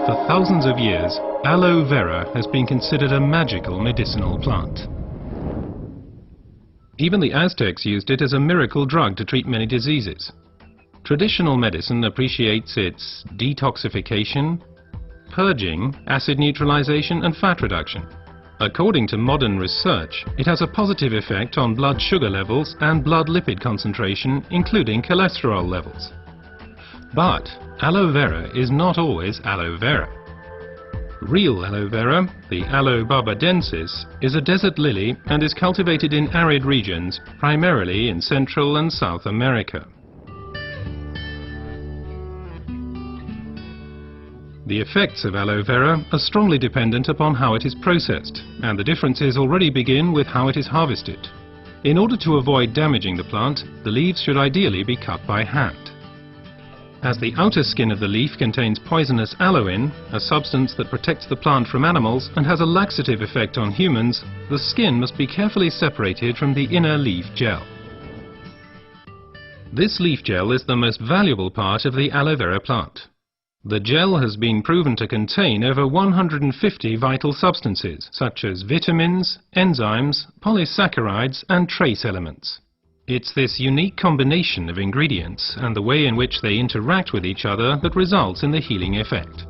For thousands of years, aloe vera has been considered a magical medicinal plant. Even the Aztecs used it as a miracle drug to treat many diseases. Traditional medicine appreciates its detoxification, purging, acid neutralization and fat reduction. According to modern research, it has a positive effect on blood sugar levels and blood lipid concentration, including cholesterol levels. But aloe vera is not always aloe vera. Real aloe vera, the Aloe barbadensis, is a desert lily and is cultivated in arid regions, primarily in Central and South America. The effects of aloe vera are strongly dependent upon how it is processed, and the differences already begin with how it is harvested. In order to avoid damaging the plant, the leaves should ideally be cut by hand. As the outer skin of the leaf contains poisonous aloin, a substance that protects the plant from animals and has a laxative effect on humans, the skin must be carefully separated from the inner leaf gel. This leaf gel is the most valuable part of the aloe vera plant. The gel has been proven to contain over 150 vital substances, such as vitamins, enzymes, polysaccharides and trace elements. It's this unique combination of ingredients and the way in which they interact with each other that results in the healing effect.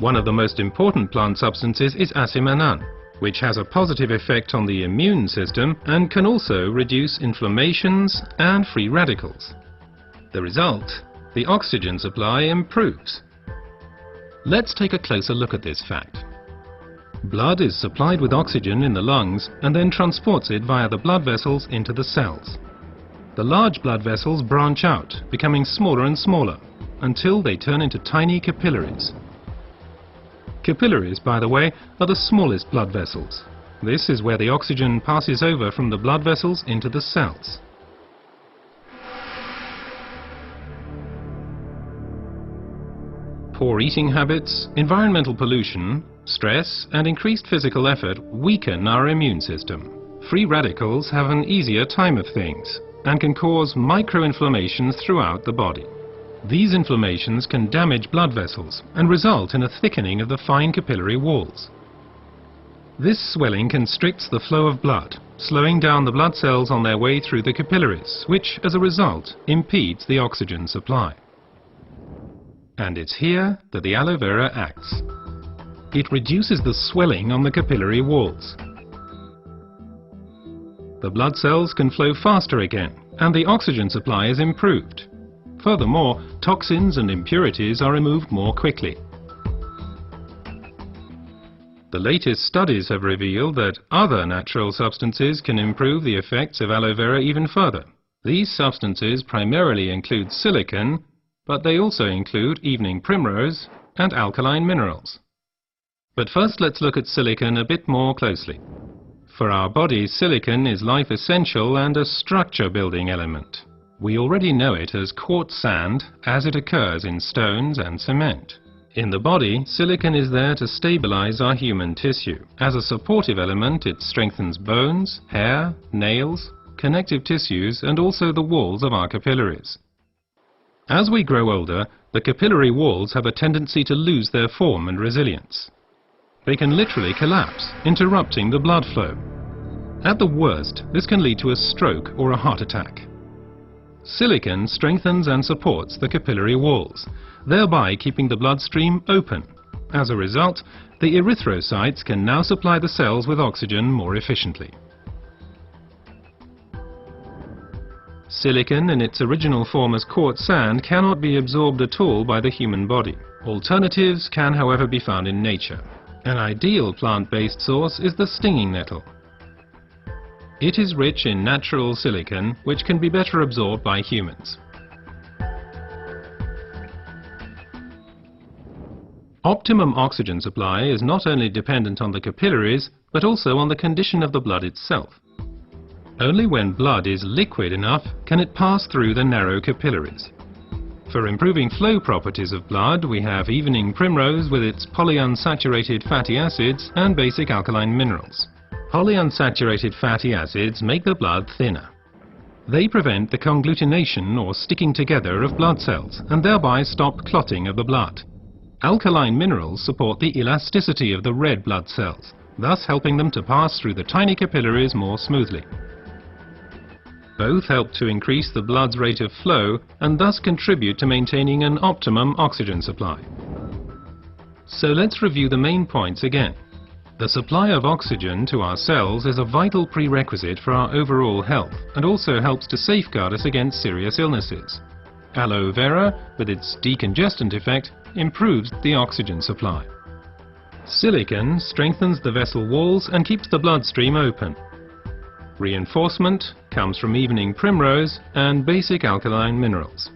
One of the most important plant substances is asiminan, which has a positive effect on the immune system and can also reduce inflammations and free radicals. The result, the oxygen supply improves. Let's take a closer look at this fact. Blood is supplied with oxygen in the lungs and then transports it via the blood vessels into the cells. The large blood vessels branch out, becoming smaller and smaller, until they turn into tiny capillaries. Capillaries, by the way, are the smallest blood vessels. This is where the oxygen passes over from the blood vessels into the cells. Poor eating habits, environmental pollution, stress and increased physical effort weaken our immune system. Free radicals have an easier time of things and can cause microinflammations throughout the body. These inflammations can damage blood vessels and result in a thickening of the fine capillary walls. This swelling constricts the flow of blood, slowing down the blood cells on their way through the capillaries, which, as a result, impedes the oxygen supply. And it's here that the aloe vera acts. It reduces the swelling on the capillary walls. The blood cells can flow faster again, and the oxygen supply is improved. Furthermore, toxins and impurities are removed more quickly. The latest studies have revealed that other natural substances can improve the effects of aloe vera even further. These substances primarily include silicon, but they also include evening primrose and alkaline minerals. But first let's look at silicon a bit more closely. For our bodies, silicon is life essential and a structure building element. We already know it as quartz sand as it occurs in stones and cement. In the body, silicon is there to stabilize our human tissue. As a supportive element, it strengthens bones, hair, nails, connective tissues and also the walls of our capillaries. As we grow older, the capillary walls have a tendency to lose their form and resilience. They can literally collapse, interrupting the blood flow. At the worst, this can lead to a stroke or a heart attack. Silicon strengthens and supports the capillary walls, thereby keeping the bloodstream open. As a result, the erythrocytes can now supply the cells with oxygen more efficiently. Silicon in its original form as quartz sand cannot be absorbed at all by the human body. Alternatives can, however, be found in nature. An ideal plant-based source is the stinging nettle. It is rich in natural silicon, which can be better absorbed by humans. Optimum oxygen supply is not only dependent on the capillaries, but also on the condition of the blood itself. Only when blood is liquid enough can it pass through the narrow capillaries. For improving flow properties of blood, we have evening primrose with its polyunsaturated fatty acids and basic alkaline minerals. Polyunsaturated fatty acids make the blood thinner. They prevent the conglutination or sticking together of blood cells and thereby stop clotting of the blood. Alkaline minerals support the elasticity of the red blood cells, thus helping them to pass through the tiny capillaries more smoothly. Both help to increase the blood's rate of flow and thus contribute to maintaining an optimum oxygen supply. So let's review the main points again. The supply of oxygen to our cells is a vital prerequisite for our overall health and also helps to safeguard us against serious illnesses. Aloe Vera, with its decongestant effect, improves the oxygen supply. Silicon strengthens the vessel walls and keeps the bloodstream open. Reinforcement comes from evening primrose and basic alkaline minerals.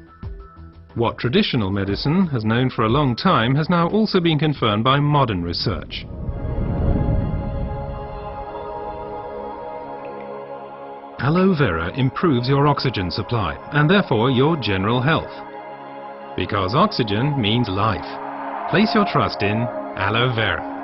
What traditional medicine has known for a long time has now also been confirmed by modern research. Aloe Vera improves your oxygen supply and therefore your general health. Because oxygen means life. Place your trust in Aloe Vera.